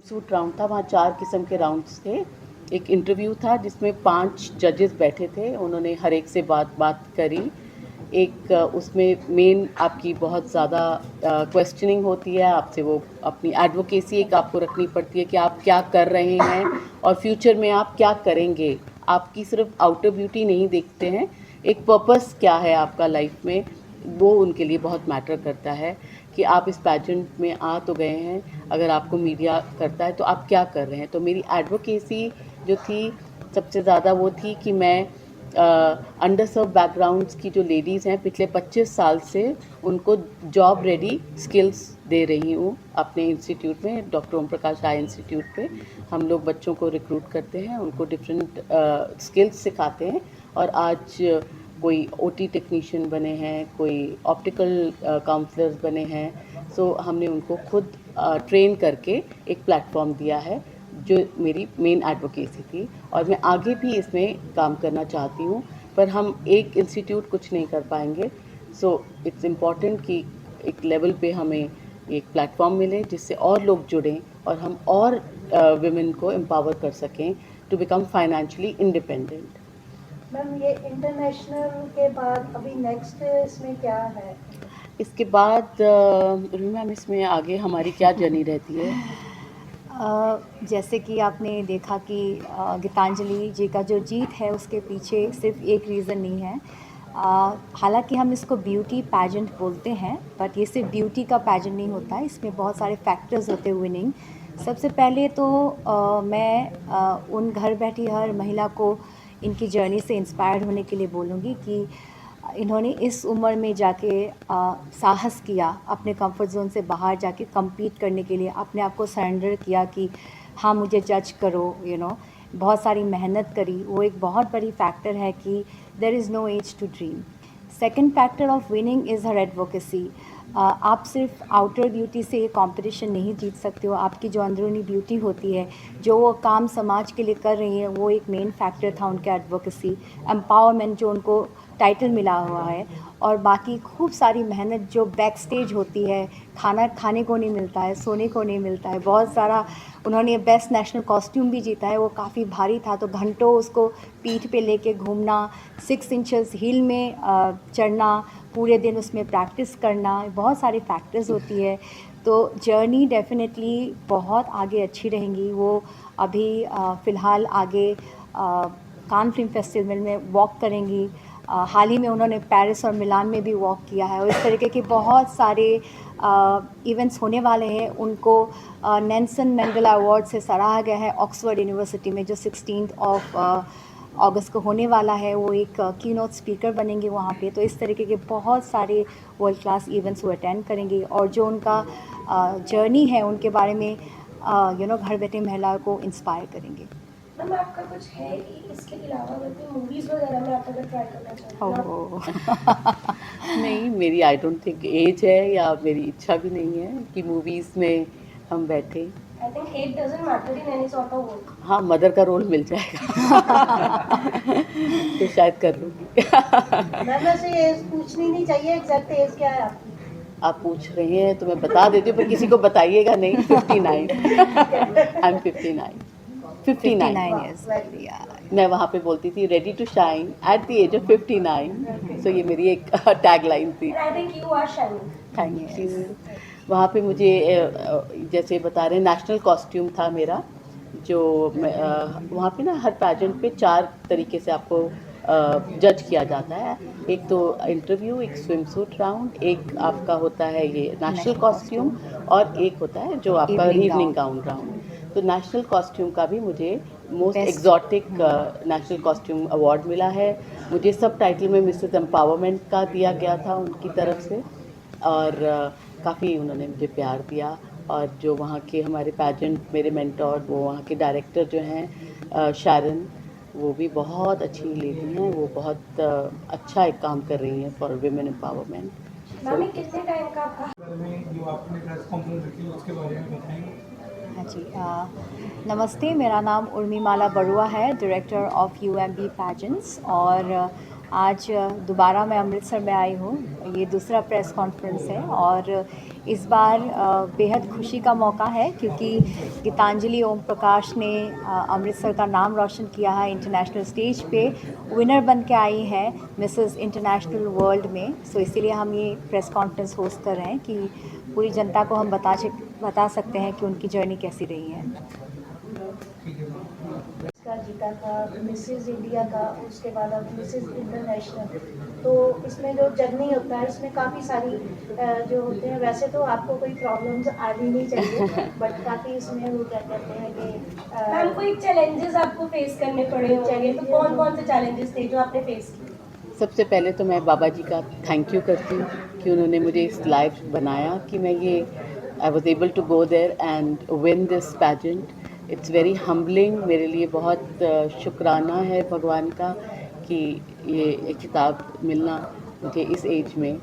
Suit round था, वहाँ 4 किस्म के राउंड्स थे। एक इंटरव्यू था जिसमें 5 जजेस बैठे थे, उन्होंने हर एक से बात करी। एक उसमें मेन आपकी बहुत ज़्यादा क्वेश्चनिंग होती है आपसे, वो अपनी एडवोकेसी एक आपको रखनी पड़ती है कि आप क्या कर रहे हैं और फ्यूचर में आप क्या करेंगे। आपकी सिर्फ आउटर ब्यूटी नहीं देखते हैं, एक पर्पस क्या है आपका लाइफ में, वो उनके लिए बहुत मैटर करता है कि आप इस पैजेंट में आ तो गए हैं, अगर आपको मीडिया करता है तो आप क्या कर रहे हैं। तो मेरी एडवोकेसी जो थी सबसे ज़्यादा वो थी कि मैं अंडर सर्व बैकग्राउंड्स की जो लेडीज़ हैं पिछले 25 साल से उनको जॉब रेडी स्किल्स दे रही हूँ अपने इंस्टीट्यूट में, डॉक्टर ओम प्रकाश राय इंस्टीट्यूट पे। हम लोग बच्चों को रिक्रूट करते हैं, उनको डिफरेंट स्किल्स सिखाते हैं और आज कोई ओटी टेक्नीशियन बने हैं, कोई ऑप्टिकल काउंसलर्स बने हैं। सो हमने उनको खुद ट्रेन करके एक प्लेटफॉर्म दिया है, जो मेरी मेन एडवोकेसी थी और मैं आगे भी इसमें काम करना चाहती हूँ, पर हम एक इंस्टीट्यूट कुछ नहीं कर पाएंगे। सो इट्स इम्पॉर्टेंट कि एक लेवल पे हमें एक प्लेटफॉर्म मिले जिससे और लोग जुड़ें और हम और विमेन को एम्पावर कर सकें to become financially independent. Ma'am, ये इंटरनेशनल के बाद अभी नेक्स्ट इसमें क्या है? इसके बाद मैम इसमें आगे हमारी क्या जर्नी रहती है? जैसे कि आपने देखा कि गीतांजलि जी का जो जीत है उसके पीछे सिर्फ एक रीज़न नहीं है। हालांकि हम इसको ब्यूटी पैजेंट बोलते हैं, बट ये सिर्फ ब्यूटी का पैजेंट नहीं होता है, इसमें बहुत सारे फैक्टर्स होते हैं विनिंग। सबसे पहले तो मैं उन घर बैठी हर महिला को इनकी जर्नी से इंस्पायर्ड होने के लिए बोलूँगी कि इन्होंने इस उम्र में जाके साहस किया, अपने कंफर्ट जोन से बाहर जाके compete करने के लिए अपने आप को सरेंडर किया कि हाँ मुझे जज करो, बहुत सारी मेहनत करी। वो एक बहुत बड़ी फैक्टर है कि there is no age to dream. Second factor of winning is her advocacy. आप सिर्फ आउटर ब्यूटी से ये कंपटीशन नहीं जीत सकते हो, आपकी जो अंदरूनी ब्यूटी होती है, जो वो काम समाज के लिए कर रही है, वो एक मेन फैक्टर था उनके एडवोकेसी। एम्पावरमेंट जो उनको टाइटल मिला हुआ है, और बाकी खूब सारी मेहनत जो बैक स्टेज होती है, खाना खाने को नहीं मिलता है, सोने को नहीं मिलता है। बहुत सारा उन्होंने बेस्ट नेशनल कॉस्ट्यूम भी जीता है, वो काफ़ी भारी था, तो घंटों उसको पीठ पे लेके घूमना, 6 इंचेस हील में चढ़ना, पूरे दिन उसमें प्रैक्टिस करना, बहुत सारे फैक्टर्स होती है। तो जर्नी डेफिनेटली बहुत आगे अच्छी रहेंगी। वो अभी फ़िलहाल आगे कान फिल्म फेस्टिवल में वॉक करेंगी। हाल ही में उन्होंने पेरिस और मिलान में भी वॉक किया है, और इस तरीके के बहुत सारे इवेंट्स होने वाले हैं। उनको नेल्सन मंडेला अवार्ड से सराहा गया है ऑक्सफोर्ड यूनिवर्सिटी में, जो 16 अगस्त को होने वाला है। वो एक कीनोट स्पीकर बनेंगे वहाँ पे। तो इस तरीके के बहुत सारे वर्ल्ड क्लास इवेंट्स वो अटेंड करेंगे, और जो उनका जर्नी है उनके बारे में घर बैठे महिला को इंस्पायर करेंगे। मैम, आपका कुछ है कि इसके अलावा कोई मूवीज़ वगैरह में आप अगर ट्राई करना चाहते हैं? नहीं, मेरी आई डोंट थिंक एज है या मेरी इच्छा भी नहीं है कि मूवीज़ में हम बैठे। I think age doesn't matter in any sort of work. हाँ, मदर का रोल मिल जाएगा तो शायद कर लूँगी। मैम, वैसे एज पूछनी नहीं चाहिए, एग्जैक्ट एज क्या है आपकी? आप पूछ रहे हैं तो मैं बता देती हूँ, पर किसी को बताइएगा नहीं। 59 आई एम 59 years। मैं वहाँ पे बोलती थी ready to shine at the age of 59। So ये मेरी एक टैग लाइन थी। I think you are shining. Thank you. वहाँ पे मुझे जैसे बता रहे हैं नेशनल कॉस्ट्यूम था मेरा, जो वहाँ पे ना हर पैजेंट पे 4 तरीके से आपको जज किया जाता है। एक तो इंटरव्यू, एक स्विम सूट राउंड, एक आपका होता है ये नेशनल कॉस्ट्यूम, और एक होता है जो आपका इवनिंग गाउन राउंड। तो नेशनल कॉस्ट्यूम का भी मुझे most Best. Exotic national costume award मिला है। मुझे सब टाइटल में मिसेस एम्पावरमेंट का दिया गया था उनकी तरफ से, और काफ़ी उन्होंने मुझे प्यार दिया। और जो वहाँ के हमारे पैजेंट मेरे मेंटोर, वो वहाँ के डायरेक्टर जो हैं शारन, वो भी बहुत अच्छी लेडी हैं। वो बहुत अच्छा एक काम कर रही हैं फॉर वुमेन एम्पावरमेंट। मैम ये कितने टाइम का आपका में जो आपने प्रेस कॉन्फ्रेंस रखी उसके बारे में बताएंगे। हाँ जी, नमस्ते, मेरा नाम उर्मिमाला बरुआ है, डायरेक्टर ऑफ UMB पैजेंट्स। और आज दोबारा मैं अमृतसर में आई हूँ। ये दूसरा प्रेस कॉन्फ्रेंस है और इस बार बेहद खुशी का मौका है क्योंकि गीतांजलि ओम प्रकाश ने अमृतसर का नाम रोशन किया है। इंटरनेशनल स्टेज पे विनर बन के आई है मिसेस इंटरनेशनल वर्ल्ड में। सो इसीलिए हम ये प्रेस कॉन्फ्रेंस होस्ट कर रहे हैं कि पूरी जनता को हम बता सकते हैं कि उनकी जर्नी कैसी रही है। का जीता था, मिसेस इंडिया का, उसके बाद अब मिसेस इंटरनेशनल। तो इसमें जो जर्नी होता है इसमें काफ़ी सारी जो होते हैं, वैसे तो आपको कोई प्रॉब्लम्स आनी नहीं चाहिए बट काफ़ी इसमें वो क्या कहते हैं कि मैम कोई चैलेंजेस आपको फेस करने पड़े होंगे, तो कौन कौन से चैलेंजेस थे जो आपने फेस किए? सबसे पहले तो मैं बाबा जी का थैंक यू करती हूँ कि उन्होंने मुझे इस लाइफ बनाया कि मैं ये I was able to go there and win this pageant. It's very humbling, मेरे लिए बहुत शुक्राना है भगवान का कि ये खिताब मिलना मुझे इस एज में।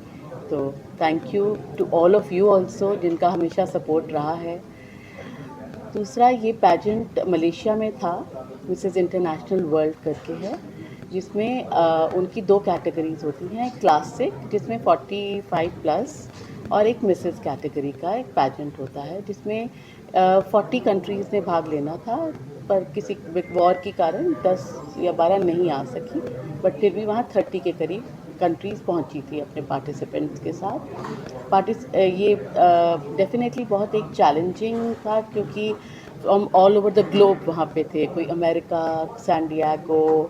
तो thank you to all of you also जिनका हमेशा सपोर्ट रहा है। दूसरा, ये पैजेंट मलेशिया में था, मिसेस इंटरनेशनल वर्ल्ड करके है, जिसमें उनकी 2 कैटेगरीज होती हैं। क्लासिक जिसमें 45 प्लस, और एक मिसेस कैटेगरी का एक पैजेंट होता है जिसमें 40 कंट्रीज़ ने भाग लेना था, पर किसी वॉर के कारण 10 या 12 नहीं आ सकी, बट फिर भी वहाँ 30 के करीब कंट्रीज़ पहुँची थी अपने पार्टिसिपेंट्स के साथ। ये डेफिनेटली बहुत एक चैलेंजिंग था क्योंकि from all over the globe वहाँ पे थे, कोई America, San Diego,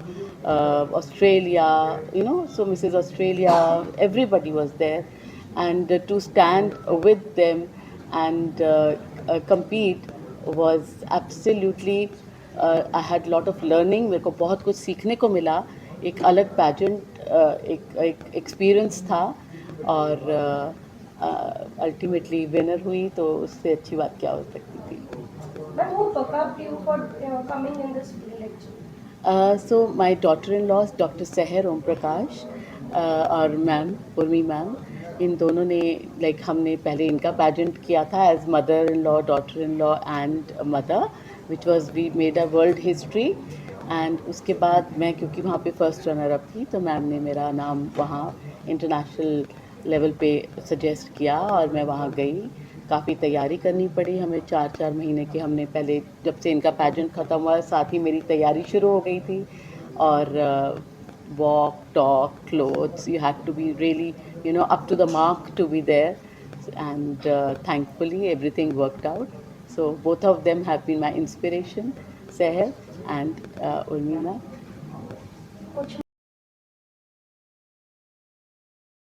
Australia, you know, so Mrs Australia, everybody was there, and to stand with them and compete was absolutely I had lot of learning। मेरे को बहुत कुछ सीखने को मिला। एक अलग पैजेंट एक एक्सपीरियंस था और अल्टीमेटली विनर हुई, तो उससे अच्छी बात क्या हो सकती थी। Ma'am who provoked you for coming in this election? So my daughter-in-law doctor सहर ओम प्रकाश और मैम उर्मी मैम, इन दोनों ने हमने पहले इनका पैजेंट किया था as mother in law, daughter in law and mother, which was we made a world history. And उसके बाद मैं क्योंकि वहाँ पे फर्स्ट रनर अप थी, तो मैम ने मेरा नाम वहाँ इंटरनेशनल लेवल पे सजेस्ट किया और मैं वहाँ गई। काफ़ी तैयारी करनी पड़ी हमें, 4 महीने की। हमने पहले जब से इनका पैजेंट ख़त्म हुआ, साथ ही मेरी तैयारी शुरू हो गई थी। और walk, talk, clothes, you had to be really, you know, up to the mark to be there, and thankfully everything worked out. So both of them have been my inspiration, Seher and Urmina. कुछ